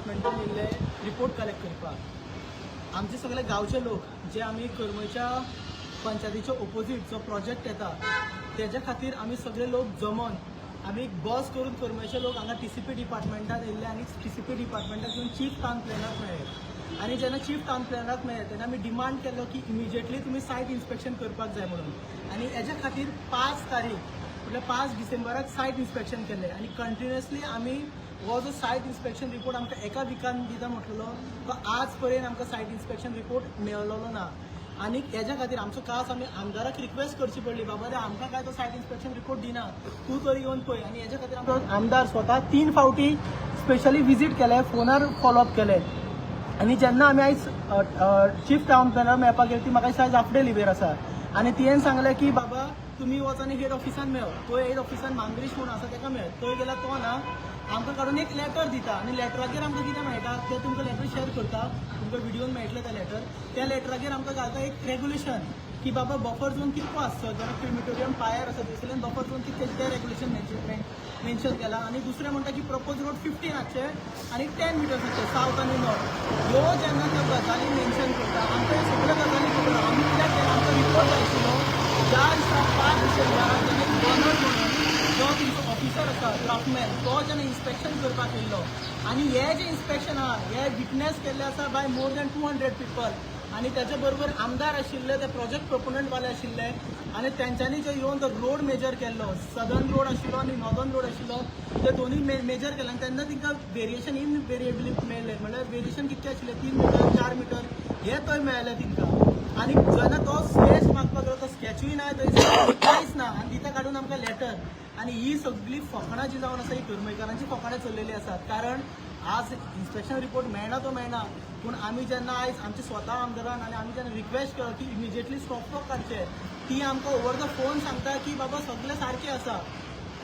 डिपार्टमेंटान येयल्ले report collect करपाक. आमचे सगळे गांवचे लोक जे आमी करमयच्या पंचायतीच्या ओपोजीट जो प्रोजेक्ट येता तेज्या खातीर आमी सगळे लोक जमोन आमी एक बस करून करमयचे लोक हांगा TCP डिपार्टमेंटात येयल्ले आनी TCP डिपार्टमेंटात येवन चीफ टावन प्लॅनराक मेळ्ळे. आनी जेन्ना चीफ टावन प्लॅनराक मेळ्ळे तेन्ना आमी डिमांड केलो की इमिजिएटली तुमी सायट इन्स्पेक्शन करपाक जाय म्हणून. आनी हेज्या खातीर 5 तारीख म्हटल्यार 5 डिसेंबराक सायट इन्स्पेक्शन केलें आनी कंटिन्युअसली आमी हो जो सायट इन्स्पेक्शन रिपोर्ट आमकां एका विकान दिता म्हटलेलो तो आज पर्यंत आमकां सायट इन्स्पेक्शन रिपोर्ट मेळलेलो ना. आनी हेज्या खातीर आमचो खास आमी आमदाराक रिक्वेस्ट करची पडली, बाबा रे आमकां काय तो सायट इन्स्पेक्शन रिपोर्ट दिना, तूं तरी येवन पळय. आनी हेज्या खातीर आमचो आमदार स्वता 3 फावटी स्पेशली विजीट केले, फोनार फॉलोअप केले. आनी जेन्ना आमी आयज चीफ टावन प्लॅनर मेळपाक गेली ती म्हाका आयज हाफ डे लिव्हेर आसा आनी तियेन सांगलें की बाबा तुमी वच आनी हेड ऑफिसान मेळ, तो हेड ऑफिसान मांद्रीश म्हणून आसा ताका मेळ. थंय गेल्यार तो ना, आमकां काडून एक लेटर दिता आनी लेटराचेर आमकां कितें मेळटा तें तुमकां लेटर शेअर करता, तुमकां व्हिडिओन मेळटलें तें लेटर. त्या लेटराचेर आमकां घालता एक रेग्युलेशन की बाबा बफर झोन कितको आसचो, जेन्ना क्रिमिटोरियम पायर आसा थंयसरल्यान बफर झोन कितके तें रेग्युलेशन मेन्शन केलां. आनी दुसरें म्हणटा की प्रपोज रोड 15 आसचे आनी 10 मिटर्स आसचे सावथ आनी नॉर्थ. ह्यो जेन्ना त्यो गजाली मेन्शन करता आमकां ह्यो सगळ्यो गजाली खबर. आमी कित्याक केला आमकां रिपोर्ट जाय आशिल्लो ज्या दिसा 5 डिसेंबराक जेन्ना गव्हर्नर म्हणून जो तुमचो ऑफिसर आसा ड्राफ्टमॅन तो जेन्ना इन्स्पेक्शन करपाक येयल्लो आनी हे जे इन्स्पेक्शन आहा हे विटनेस केल्ले आसा बाय मोर दॅन 200 पीपल. आनी तेचे बरोबर आमदार आशिल्ले, ते प्रोजेक्ट प्रोपोनंट वाले आशिल्ले आनी तेंच्यांनी जे येवन तो रोड मेजर केल्लो, सदर्न रोड आशिल्लो आनी नॉर्दर्न रोड आशिल्लो, ते दोनूय मेजर केला आनी तेन्ना तांकां वेरिएशन इनवेरिएबली मेळ्ळें. म्हळ्यार वेरिएशन कितके आशिल्ले 3 मिटर 4 मिटर हे थंय मेळ्ळें तांकां. आनी जेन्ना तो स्केच मागपाक गेलो तो स्केचूय ना थंय कांयच ना आनी तिका काडून आमकां लेटर. आनी ही सगळी फकाणां जी जावन आसा ही करमयकारांची फकाणां चल्लेली आसात. कारण आज इन्स्पेक्शन रिपोर्ट मेळना तो मेळना, पूण आमी जेन्ना आयज आमचे स्वता आमदारान आनी आमी जेन्ना रिक्वेस्ट केलो की इमिजिएटली स्टॉक काडचे, ती आमकां ओवर द फोन सांगता की बाबा सगळें सारकें आसा.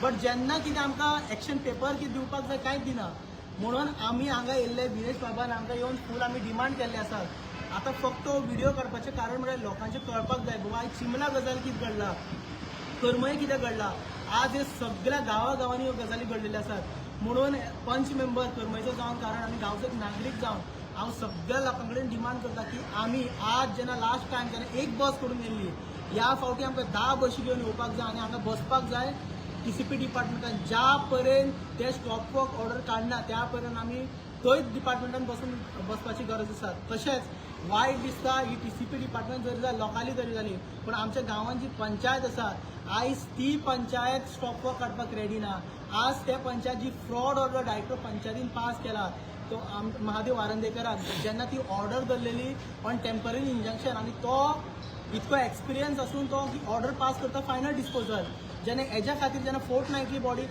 बट जेन्ना कितें आमकां एक्शन पेपर कितें दिवपाक जाय कांयच दिना. म्हणून आमी हांगा येयल्ले दिनेश बाबान आमकां येवन फूल आमी डिमांड केल्ले आसात. आतां फक्त व्हिडिओ काडपाचें कारण म्हळ्यार लोकांचें कळपाक जाय बाबा आयज चिमला गजाल कितें घडला, करमय कितें घडला. आज हे सगळ्या गांवांनी ह्यो गजाली घडलेल्यो आसात. म्हणून पंच मेंबर करमयचो जावन कारण आमी गांवचो एक नागरीक जावन हांव सगळ्या लोकां कडेन डिमांड करता की आमी आज जेन्ना लास्ट टायम जेन्ना एक बस करून येयल्ली, ह्या फावटी आमकां 10 बशी घेवन येवपाक जाय आनी हांगा बसपाक जाय. TCP डिपार्टमेंटान ज्या पर्यंत ते स्टॉप वर्क ऑर्डर काडना त्या पर्यंत आमी थंयच डिपार्टमेंटान बसपाची गरज आसा. तशेंच वायट दिसता ही TCP डिपार्टमेंट जरी जाली लोकाली जरी जाली, पूण आमच्या गांवांत जी पंचायत आसा आयज ती पंचायत स्टॉप वर्क काडपाक रेडी ना. आज ते पंचायत जी फ्रॉड ऑर्डर डायरेक्टर पंचायतीन पास केला तो महादेव वारंदेकराक, जेन्ना ती ऑर्डर धरलेली ऑन टेम्पररी इंजंक्शन आनी तो इतको एक्सपिरियन्स आसून तो ऑर्डर पास करता फायनल डिस्पोजल. जेन्ना हेज्या खातीर जेन्ना फोर्टनायटली बॉडी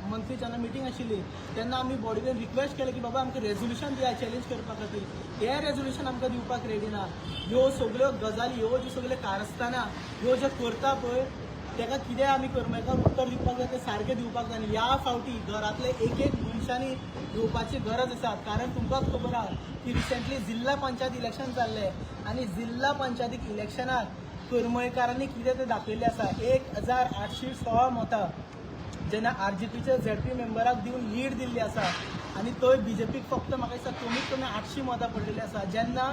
मंथली जेन्ना मिटींग आशिल्ली तेन्ना आमी बॉडी कडेन रिक्वेस्ट केली की बाबा आमकां रेजोल्युशन दिया चॅलेंज करपा खातीर. हे रेजोल्युशन आमकां दिवपाक रेडी ना. ह्यो सगळ्यो गजाली ह्यो ज्यो सगळ्यो कारस्थाना ह्यो ज्यो करता पळय ताका कितें आमी करमयकार उत्तर दिवपाक जाय तें सारकें दिवपाक जाय. ह्या फावटी घरांतले एक मनशांनी येवपाची गरज आसा. कारण तुमकांच खबर आहा की रिसेंटली जिल्ला पंचायत इलेक्शन जाल्लें आनी जिल्ला पंचायतीक इलेक्शनाक करमयकारांनी कितें तें दाखयल्लें आसा. 1816 मतां जेन्ना RGPच्या ZP मेंबराक दिवन लीड दिल्ली आसा आनी थंय BJPक फक्त म्हाका दिसता कमीत कमी 800 मतां पडलेली आसा. जेन्ना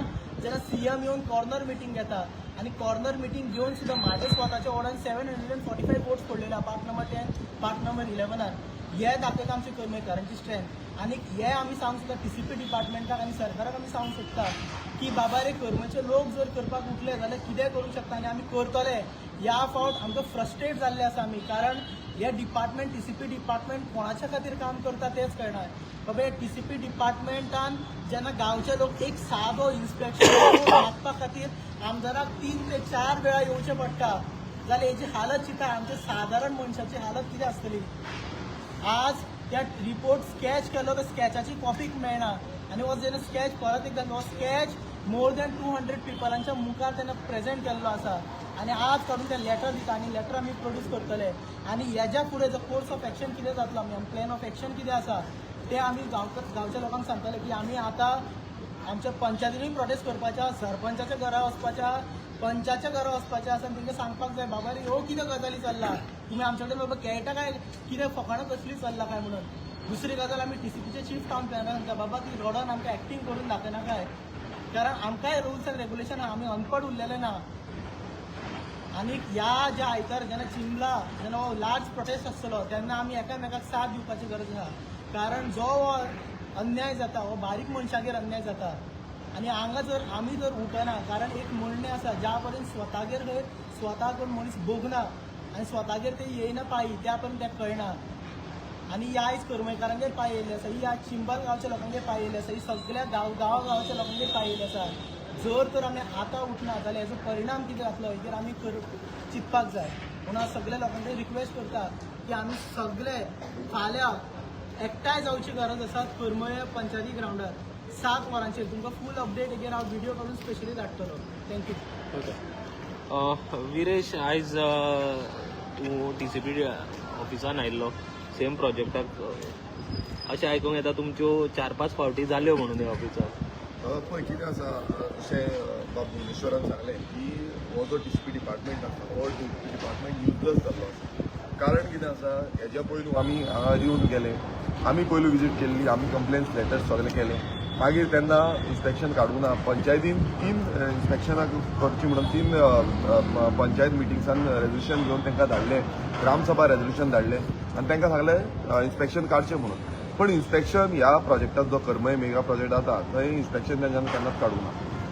CM येवन कॉर्नर मिटींग घेता आनी कॉर्नर मिटींग घेवन सुद्दां म्हाज्या स्वताच्या वॉर्डान 745 वोट्स पडलेले पार्ट नंबर 10 पार्ट नंबर 11 हे दाखयता आमची करमयकारांची स्ट्रेंथ. आनी हे आमी सांगूंक सोदता TCP डिपार्टमेंटाक आनी सरकाराक आमी सांगूंक सोदता की बाबा रे करमयचे लोक जर करपाक उठले जाल्यार कितें करूंक शकता आनी आमी करतले. ह्या फावट आमकां फ्रस्ट्रेट जाल्ले आसा आमी, कारण हे डिपार्टमेंट TCP डिपार्टमेंट कोणाच्या खातीर काम करता तेंच कळना. बाबा हे TCP डिपार्टमेंटान जेन्ना गांवचे लोक एक सादो इन्स्पेक्शन मागपा खातीर आमदाराक 3 ते 4 वेळा येवचें पडटा जाल्यार हेची हालत चिंता. आमच्या सादारण मनशाची हालत कितें आसतली. आज त्या रिपोर्ट स्केच केलो तर स्केचाची कॉपीक मेळना आनी हो जेन्ना स्केच परत एकदा हो स्केच मोर दॅन 200 पिपलांच्या मुखार तेन्ना प्रेजेंट केल्लो आसा आनी आज काडून तें लेटर दिता आनी लेटर आमी प्रोड्यूस करतले. आनी हेज्या फुडें जो कोर्स ऑफ एक्शन कितें जातलो आमी प्लॅन ऑफ एक्शन कितें आसा तें आमी गांवच्या लोकांक सांगतले की आमी आतां आमच्या पंचायतीनूय प्रोटेस्ट करपाच्या, सरपंचाच्या घरा वचपाच्या, पंचाच्या घरा वचपाचें आसा आनी तांकां सांगपाक जाय बाबा रे ह्यो कितें गजाली चल्ला, तुमी आमचे कडेन बाबा खेळटा काय कितें फकाणां कसली चल्ला काय म्हणून. दुसरी गजाल आमी TCPचे चीफ टावन प्लॅनर सांगता बाबा ती रोडान आमकां एक्टींग करून दाखयना काय, कारण आमकांय रुल्स एंड रेग्युलेशन आमी अनपड उरलेले ना. आनी ह्या ज्या आयतार जेन्ना चिंबला जेन्ना हो लार्ज प्रोटेस्ट आसतलो तेन्ना आमी एकामेकाक साथ दिवपाची गरज आसा, कारण जो हो अन्याय जाता हो बारीक मनशागेर अन्याय जाता. आनी हांगा जर आमी जर उठना, कारण एक म्हणणें आसा ज्या पर्यंत स्वतागेर स्वता कोण मनीस भोगना आनी स्वतागेर ते येयना पायी त्या पर्यंत तें कळना. आनी ही आयज करमयकारांगेर पांय येयल्ली आसा, ही आज चिंबल गांवच्या लोकांगेर पांय येयल्ली आसा, ही सगळ्या गांवागांवच्या लोकांगेर पांय येयल्ली आसा. जर तर आमी आतां उठना जाल्यार हेजो परिणाम कितें जातलो हेजेर आमी चिंतपाक जाय. म्हणून हांव सगळ्या लोकांक रिक्वेस्ट करता की आमी सगळे फाल्यां एकठांय जावची गरज आसा करमये पंचायती ग्रावंडार 7 वरांचेर. तुमकां फूल अपडेट हेजेर हांव व्हिडिओ करून स्पेशली धाडटलो. थँक्यू. ओके विरेश, आयज तूं TCP ऑफिसान आयिल्लो सेम प्रोजेक्टाक. अशें आयकूंक येता तुमच्यो 4-5 फावटी जाल्यो म्हणून ह्या ऑफिसाक. पळय कितें आसा, जशें बाब भुवनेश्वरान सांगलें की हो जो TCP डिपार्टमेंट आसा हो डिपार्टमेंट युजलस जाल्लो आसा. कारण कितें आसा, हेज्या पयलू आमी हांगा येवन गेले, आमी पयलू विजीट केल्ली, आमी कंप्लेन्स लेटर्स सगळे केले. मागीर तेन्ना इन्स्पेक्शन काडूंक ना. पंचायतीन 3 इन्स्पेक्शनाक करची म्हणून 3 पंचायत मिटिंग्सान रेजोल्युशन घेवन तांकां धाडलें, ग्रामसभा रेजोल्युशन धाडलें आनी तांकां सांगलें इन्स्पेक्शन काडचें म्हणून. पण इन्स्पेक्शन ह्या प्रोजेक्टात जो करमय मेगा प्रोजेक्ट जाता थंय इन्स्पेक्शन तेंच्यान केन्नाच काडूंक ना.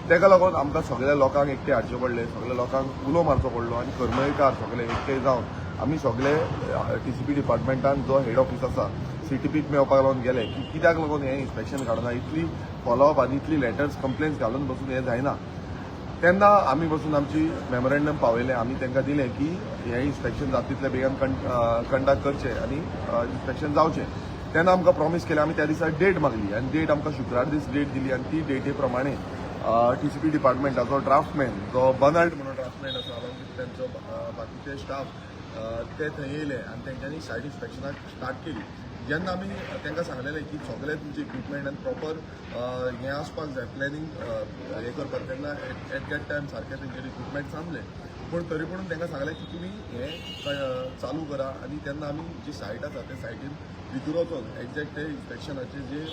तेका लागून आमकां सगळ्या लोकांक एकटे हाडचे पडले, सगळ्या लोकांक उलो मारचो पडलो आनी करमयकार सगळे एकटे जावन आमी सगळे TCP डिपार्टमेंटान जो हेड ऑफिस आसा CTPक मेळपाक लागून गेले की कित्याक लागून हें इन्स्पेक्शन काडना, इतली फॉलोअप आनी इतली लेटर्स कंप्लेन्स घालून बसून हें जायना. तेन्ना आमी बसून आमची मेमोरेंडम पावयलें, आमी तांकां दिलें की हें इन्स्पेक्शन जाता तितले बेगीन कंडक्ट करचें आनी इन्स्पेक्शन जावचें. तेन्ना आमकां प्रॉमीस केलें, आमी त्या दिसा डेट मागली आनी डेट आमकां शुक्रार दीस डेट दिली आनी ती डेटे प्रमाणे TCP डिपार्टमेंटाचो ड्राफ्टमॅन जो बर्नाल्ड म्हणून ड्राफ्टमॅन आसा अलॉंग विथ तेंचो बाकीचे स्टाफ ते थंय येयले आनी तेंच्यांनी सायट इन्स्पेक्शनाक स्टार्ट केली. जेन्ना आमी तांकां सांगलेलें की सगळे तुमचे इक्विपमेंट आनी प्रॉपर हें आसपाक जाय प्लॅनिंग हें करपाक, तेन्ना एट दॅट टायम सारकें तेंचेर इक्विपमेंट सांगले. पूण तरी पूण तांकां सांगलें की तुमी हें चालू करा. आनी तेन्ना आमी जी सायट आसा ते सायटीन भितर वचून एक्झॅक्ट ते इन्स्पेक्शनाचे जे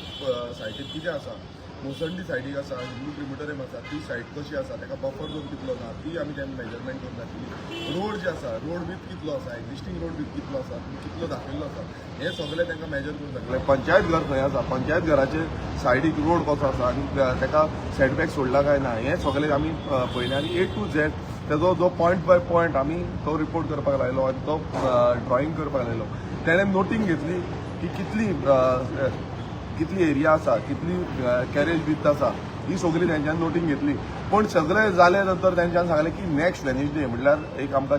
सायटीन कितें आसा, मोसंडी सायडीक आसा, हिंदू क्रिमिटोरियम आसा, ती सायट कशी आसा, ताका बफर झोन कितलो आसा ती आमी तेन्ना मेजरमेंट करून दाखयली. रोड जे आसा, रोड विथ कितलो आसा, एक्झिस्टींग रोड विथ कितलो आसा, कितलो दाखयल्लो आसा, हें सगळें तांकां मेजर करून दाखयलें. पंचायत घर खंय आसा, पंचायत घराचे सायडीक रोड कसो आसा आनी ताका सेटबॅक सोडला काय ना, हें सगळें आमी पळयलें आनी A to Z तेजो जो पॉयंट बाय पॉयंट आमी तो रिपोर्ट करपाक लायलो आनी तो ड्रॉईंग करपाक लायलो. तेणें नोटींग घेतली की कितली एरिया आसा, कितली कॅरेज विथ आसा, ही सगळी तेंच्यान नोटींग घेतली. पूण सगळें जाले नंतर तेंच्यान सांगलें की नेक्स्ट वेनिसडे म्हणल्यार एक आमकां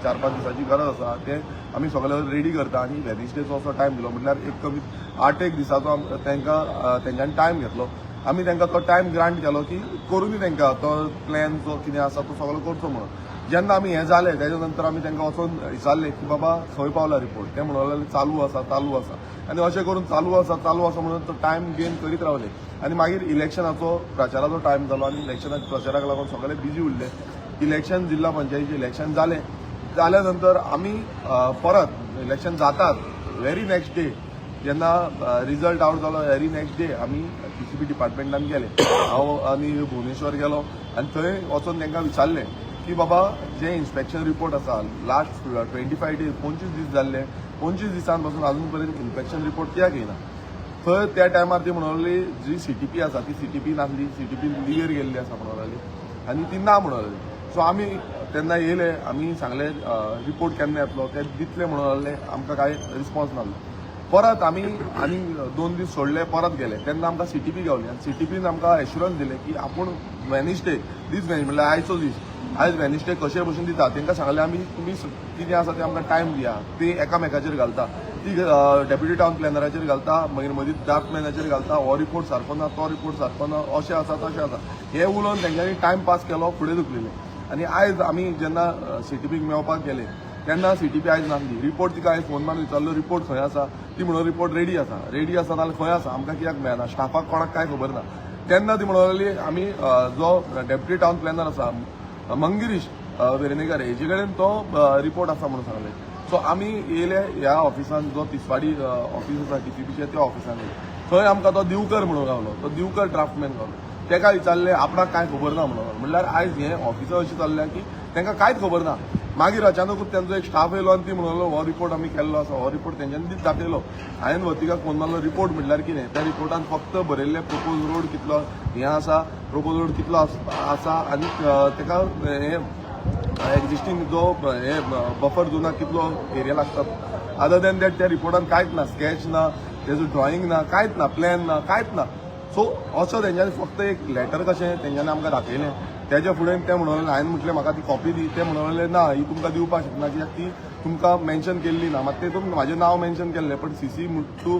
4-5 दिसांची गरज आसा, ते आमी सगळे रेडी करता आनी वेनिसडेचो असो टायम दिलो. म्हणल्यार एक कमीत 8 दिसाचो तेंच्यान टायम घेतलो. आमी तांकां तो टायम ग्रांट केलो की करूनी तांकां तो प्लॅन जो कितें आसा तो सगळो करचो म्हणून. जेन्ना आमी हें जालें तेज्या नंतर आमी तांकां वचून विचारलें की बाबा खंय पावला रिपोर्ट. ते म्हणून चालू आसा आनी अशें करून चालू आसा म्हणून तो टायम गेन करीत रावले. आनी मागीर इलेक्शनाचो प्रचाराचो टायम जालो आनी इलेक्शनाच्या प्रचाराक लागून सगळे बिजी उरले. इलेक्शन जिल्हा पंचायतीचें इलेक्शन जाल्या नंतर आमी परत इलेक्शन जातात व्हेरी नेक्स्ट डे जेन्ना रिजल्ट आवट जालो व्हेरी नेक्स्ट डे आमी TCP डिपार्टमेंटान गेले. हांव आनी भुवनेश्वर गेलो आनी थंय वचून तांकां विचारलें की बाबा जे इन्स्पेक्शन रिपोर्ट आसा लास्ट 25 डेज 25 दीस जाल्ले, 25 दिसान पासून अजून पर्यंत इन्स्पेक्शन रिपोर्ट कित्याक येना. थंय त्या टायमार ती म्हणली जी CTP आसा ती CTP नासली, CTP लिव्हर गेल्ली आसा म्हणून लागली आनी ती ना म्हणून लागली. सो आमी तेन्ना येयले, आमी सांगलें रिपोर्ट केन्ना येतलो ते दितले म्हणून लागले. आमकां कांय रिस्पॉन्स नासलो. परत आमी आनी 2 दीस सोडले, परत गेले. तेन्ना आमकां CTP गावली आनी CTPन आमकां एश्युरन्स दिलें की आपूण वेनिसडे म्हणल्यार आयचो दीस आयज वेनिसडे कशे भशेन दिता. तांकां सांगलें आमी तुमी कितें आसा तें आमकां टायम दिया. ती एकामेकाचेर घालता, ती डेप्युटी टावन प्लॅनराचेर घालता, मागीर मदीं ड्राफ्टमॅनाचेर घालता, हो रिपोर्ट सारको ना, तो रिपोर्ट सारको ना, अशें आसा तशें आसा हें उलोवन तेंच्यांनी टायम पास केलो, फुडें धुकलेले. आनी आयज आमी जेन्ना CTPक मेळपाक गेले तेन्ना CTP आयज नासली. रिपोर्ट तिका हांवें फोन मारून विचारलो रिपोर्ट खंय आसा, ती म्हणून रिपोर्ट रेडी आसा जाल्यार खंय आसा आमकां कित्याक मेळना, स्टाफाक कोणाक कांय खबर ना. तेन्ना ती म्हणून लागली आमी जो डेप्युटी टावन प्लॅनर आसा मंगिरीश वेर्णेकर हेजे कडेन तो रिपोर्ट आसा म्हणून सांगलें. सो आमी येयले ह्या ऑफिसान जो तिसवाडी ऑफिस आसा TCPचे त्या ऑफिसान थंय आमकां तो दिवकर म्हणून गावलो, तो दिवकर ड्राफ्टमॅन गावलो. तेका विचारलें आपणाक कांय खबर ना म्हणून. म्हणल्यार आयज हें ऑफिसां अशीं चल्ल्या की तांकां कांयच खबर ना. मागीर अचानकूच तांचो एक स्टाफ येयलो आनी ती म्हणलो हो रिपोर्ट आमी केल्लो आसा, हो रिपोर्ट तेंच्यांनी दीत दाखयलो. हांवें वर्तिकाक फोन मारलो, रिपोर्ट म्हणल्यार कितें? त्या रिपोर्टान फक्त बरयल्लें प्रपोज रोड कितलो हें आसा, प्रपोज रोड कितलो आसा आनी तेका हें एक्झिस्टींग जो हे बफर झोनाक कितलो एरिया लागता. अदर दॅन दॅट त्या रिपोर्टान कांयच ना, स्केच ना, तेजो ड्रॉइंग ना, कांयच ना, प्लॅन ना, कांयच ना. सो असो तेंच्यांनी फक्त एक लेटर कशें तेंच्यांनी आमकां दाखयलें. तेज्या फुडें ते म्हणून हांवें म्हटलें म्हाका ती कॉपी दी. ते म्हणून ना ही तुमकां दिवपाक शकना कित्याक ती तुमकां मेन्शन केल्ली ना. मात तेतून म्हाजें नांव मेन्शन केल्लें पण CC टू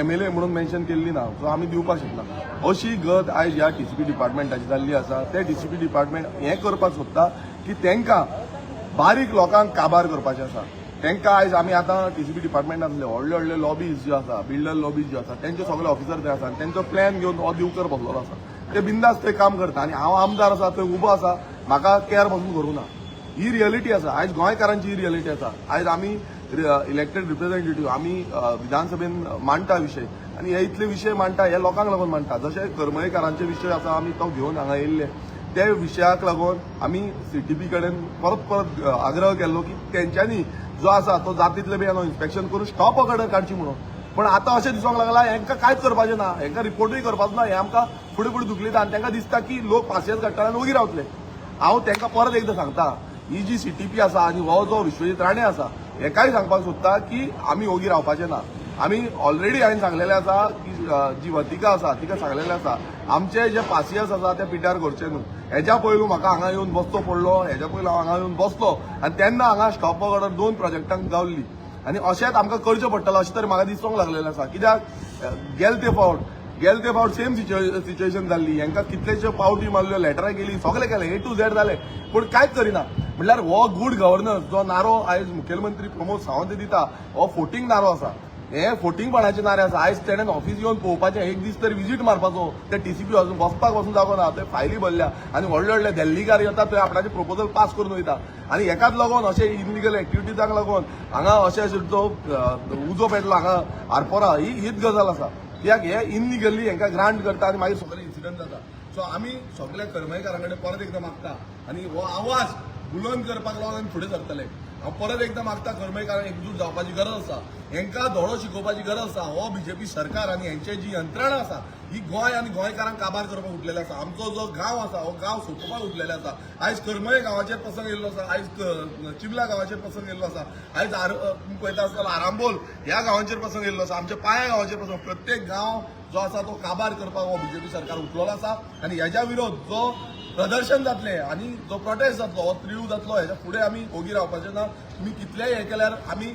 MLA म्हणून मेन्शन केल्ली ना. सो आमी दिवपाक शकना. अशी गत आयज ह्या TCP डिपार्टमेंटाची जाल्ली आसा. ते TCP डिपार्टमेंट हें करपाक सोदता की तांकां बारीक लोकांक काबार करपाचें आसा. तांकां आयज आमी आतां TCP डिपार्टमेंटांतले व्हडले व्हडले लॉबीज ज्यो आसा, बिल्डर लॉबीज ज्यो आसा, तेंचे सगळे ऑफिसर ते आसा आनी तेंचो प्लॅन घेवन हो दिवकर बसलेलो आसा. ते बिंदास थंय काम करता आनी हांव आमदार आसा थंय उबो आसा, म्हाका केअर पासून करूं ना. ही रियलिटी आसा. आयज गोंयकारांची ही रियलिटी आसा. आयज आमी इलेक्टेड रिप्रेझेंटेटिव्ह आमी विधानसभेन मांडटा विशय आनी हे इतले विशय मांडटा हे लोकांक लागून मांडटा. जशे करमयेकारांचे विशय आसा आमी तो घेवन हांगा येयल्ले. त्या विशयाक लागून आमी CTP कडेन परत परत आग्रह केल्लो की तेंच्यांनी जो आसा तो जातीतले बी इन्स्पेक्शन करून स्टॉप ऑर्डर काडची म्हणून. पण आतां अशें दिसूंक लागला हेंकां कांयच करपाचें ना, हेंकां रिपोर्टूय करपाचो ना. हें आमकां फुडें फुडें दुखलयता आनी तांकां दिसता की लोक पासियेंस काडटा आनी वोगी रावतले. हांव तांकां परत एकदां सांगता, ही जी CTP आसा आनी हो जो विश्वजीत राणे आसा हेकाय सांगपाक सोदता की आमी वोगी रावपाचें ना. आमी ऑलरेडी हांवें सांगलेलें आसा की जी वर्तिका आसा तिका सांगलेलें आसा आमचे जे पासियेंस आसा ते पिड्ड्यार करचे न्हू. हेज्या पयलू म्हाका हांगा येवन बसचो पडलो, हेज्या पयलू हांव हांगा येवन बसलो आनी तेन्ना हांगा स्टॉप ऑर्डर 2 प्रोजेक्टांक गावल्ली आनी अशेंच आमकां करचें पडटलें अशें तरी म्हाका दिसूंक लागलेलें आसा. कित्याक गेल ते फावट सेम सिच्युएशन जाल्ली. हांकां कितलेशे पावटी मारल्यो, लेटरां गेली, सगळें केलें, A to Z जालें, पूण कांयच करिना. म्हणल्यार हो गुड गव्हर्नन्स जो नारो आयज मुखेलमंत्री प्रमोद सावंत दिता हो फोटींग नारो आसा. हे फोटींगपणाचे नारे आसा. आयज तेणेन ऑफिस येवन पळोवपाचें, एक दीस तरी विजीट मारपाचो. ते TCP वचून बसपाक वचून जागो ना, थंय फायली भरल्या आनी व्हडले व्हडले दिल्लीकार येतात थंय आपणाचे प्रपोजल पास करून वयता. आनी हेकाच लागून अशे इलिगल एक्टिविटीजांक लागून हांगा अशें जो उजो पेटलो हांगा आरपोरा हीच गजाल आसा. कित्याक हे इनलिगली हांकां ग्रांट करता आनी मागीर सगळे इन्सिडंट जाता. सो आमी सगळ्या कर्मयकारां कडेन परत एकदां मागता आनी हो आवाज बुलंद करपाक लागून आमी फुडें सरतले. हांव परत एकदां मागता कर्मयकारांक एकजूट जावपाची गरज आसा. हांकां धडो शिकोवपाची गरज आसा. हो BJP सरकार आनी हांचे जी यंत्रणा आसा ही गोंय आनी गोंयकारांक काबार करपाक उठलेले आसा. आमचो जो गांव आसा हो गांव सोंपोवपाक उठलेले आसा. आयज करमये गांवाचेर प्रसंग येयल्लो आसा, आयज चिबला गांवाचेर प्रसंग येयल्लो आसा, आयज पळयता आसतना आरांबोल ह्या गांवांचेर प्रसंग येयल्लो आसा, आमच्या पाया गांवाचेर प्रसंग. प्रत्येक गांव जो आसा तो काबार करपाक हो BJP सरकार उठलेलो आसा आनी हेज्या विरोध जो प्रदर्शन जातले आनी जो प्रोटेस्ट जातलो हो त्रिव जातलो. हेच्या फुडें आमी ओगी रावपाचें ना. तुमी कितलेंय हें केल्यार आमी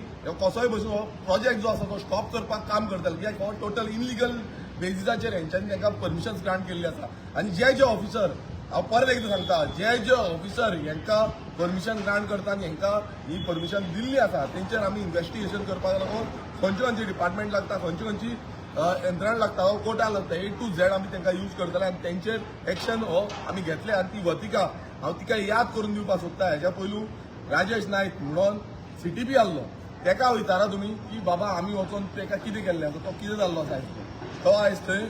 कसोय भशेन हो प्रोजेक्ट जो आसा तो स्टॉप करपाक काम करतले. कित्याक हो टोटल इनलिगल बेजिसाचेर हेंच्यांनी तांकां परमिशन्स ग्रांट केल्ली आसा. आनी जे ऑफिसर, हांव परत एकदां सांगता, जे ऑफिसर हांकां परमिशन ग्रांट करता आनी हांकां ही परमिशन दिल्ली आसा तेंचेर आमी इन्व्हेस्टिगेशन करपाक लागून खंयची डिपार्टमेंट लागता, खंयची यंत्रणा लागता, हो कोटा लागता, A to Z आमी तांकां यूज करतले आनी तेंचेर एक्शन हो आमी घेतले. आनी ती वर्तिका हांव तिका याद करून दिवपाक सोदता. हेज्या पयलू राजेश नायक म्हणून CTP आहलो तेका विचारा तुमी की बाबा आमी वचोन तेका कितें केल्लें आसा, तो कितें जाल्लो आसा आयज तो आयज थंय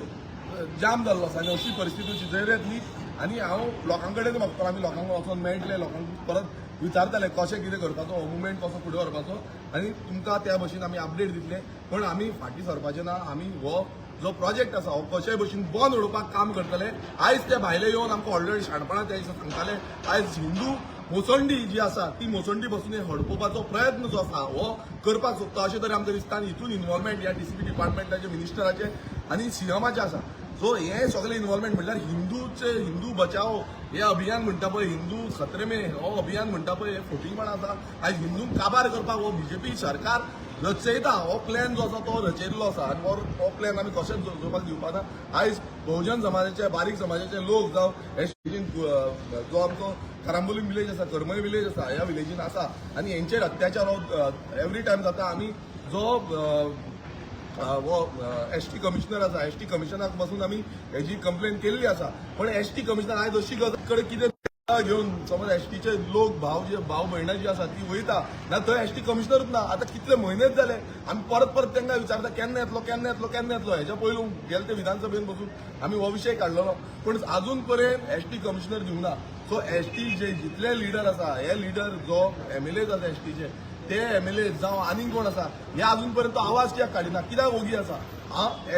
जाम जाल्लो आसा आनी अशी परिस्थिती सुदैर येतली. आनी हांव लोकां कडेन मागता आमी लोकांक वचोन मेळटले, लोकांक परत विचारतले कशें कितें करपाचो, हो मुवमेंट कसो फुडें व्हरपाचो आनी तुमकां त्या भशेन आमी अपडेट दितले. पण आमी फाटीं सरपाचें ना. आमी हो जो प्रोजेक्ट आसा हो कशेय भशेन बंद उडोवपाक काम करतले. आयज ते भायले येवन आमकां ऑलरेडी शाणपणां त्या दिसा सांगताले. आयज हिंदू मोसंडी जी आसा ती मोसंडी पासून हडपोवपाचो प्रयत्न जो आसा हो करपाक सोदता अशें तरी आमकां दिसता. आनी हितून इन्वॉल्वमेंट ह्या TCP डिपार्टमेंटाचे मिनिस्टराचे आनी CMाचे आसा. सो हे सगळे इन्वॉल्वमेंट म्हणल्यार हिंदू बचाव हे अभियान म्हणटा पळय, हिंदू खतरे में हो अभियान म्हणटा पळय, हे फोटींगपण आसा. आयज हिंदूंक काबार करपाक हो BJP सरकार रचयता. हो प्लॅन जो आसा तो रचयल्लो आसा आनी हो प्लॅन आमी कशेंच जोपाक दिवपाना. आयज बहुजन समाजाचे, बारीक समाजाचे लोक जावं हे जो आमचो कारांबोली विलेज आसा, करमय विलेज आसा, ह्या विलेजीन आसा आनी हेंचेर अत्याचार हो एवरी टायम जाता. आमी जो वो ST कमिशनर आसा, ST कमिशनाक पासून आमी हेजी कंप्लेन केल्ली आसा. पण ST कमिशनर आयज अशी गजाल कितें घेऊन समज एसटीचे लोक भाव भयणां जी आसा ती वयता ना थंय एसटी कमिशनरूच ना. आतां कितले म्हयनेच जाले आमी परत परत तांकां विचारता केन्ना येतलो केन्ना येतलो केन्ना येतलो. हेच्या पयलू गेले ते विधानसभेन बसून आमी हो विशय काडलेलो पूण अजून पर्यंत एसटी कमिशनर दिवना. सो एसटी जे जितले लिडर आसा हे लिडर जो एमएलएज आसा एसटीचे ते एमएलए जावं आनीक कोण आसा हे अजून पर्यंत आवाज कित्याक काडिना कित्याक ओगी आसा.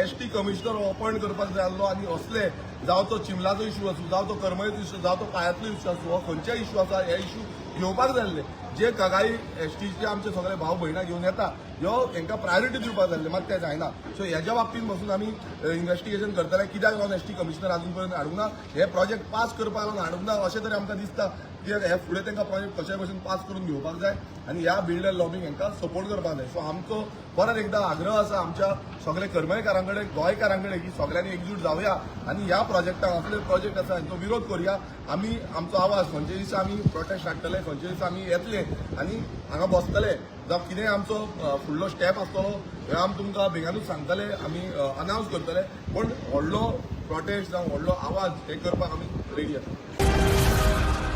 एसटी कमिशनर अपॉयंट करपाक जाय आसलो आनी असले जावं तो चिमलाचो इश्यू आसूं जावं तो करमळेचो इश्यू जावं तो पांयांतलो इश्यू आसूं हो खंयचेय इश्यू आसा हे इश्यू घेवपाक जाय आसले. जे कागाळी एसटीचे आमचे सगळे भाव भयणां घेवन येता ह्यो हांकां प्रायोरिटी दिवपाक जाय मात तें जायना. सो हेच्या बाबतींत बसून आमी इन्व्हेस्टिगेशन करतले कित्याक लागून एसटी कमिशनर अजून पर्यंत हाडूंक ना. हे प्रोजेक्ट पास करपाक लागून हाडूंक ना अशें तरी आमकां दिसता. कित्याक हे फुडें तांकां प्रोजेक्ट कशे भशेन पास करून घेवपाक जाय आनी ह्या बिल्डर लॉबींग हांकां सपोर्ट करपाक जाय. सो आमचो परत एकदां आग्रह आसा आमच्या सगळे करमळेकारां कडेन गोंयकारां कडेन की सगळ्यांनी एकजूट जावया आनी ह्या प्रोजेक्टाक असले प्रोजेक्ट आसा हांचो विरोध करुया. आमी आमचो आवाज खंयचे दिसा आमी प्रोटेस्ट हाडटले खंयचे दिसा आमी येतले आनी हांगा बसतले जावं कितेंय आमचो फुडलो स्टेप आसतलो हे आमी तुमकां बेगानूच सांगतले आमी अनावन्स करतले. पण व्हडलो प्रोटेस्ट जावं व्हडलो आवाज हे करपाक आमी रेडी आसा.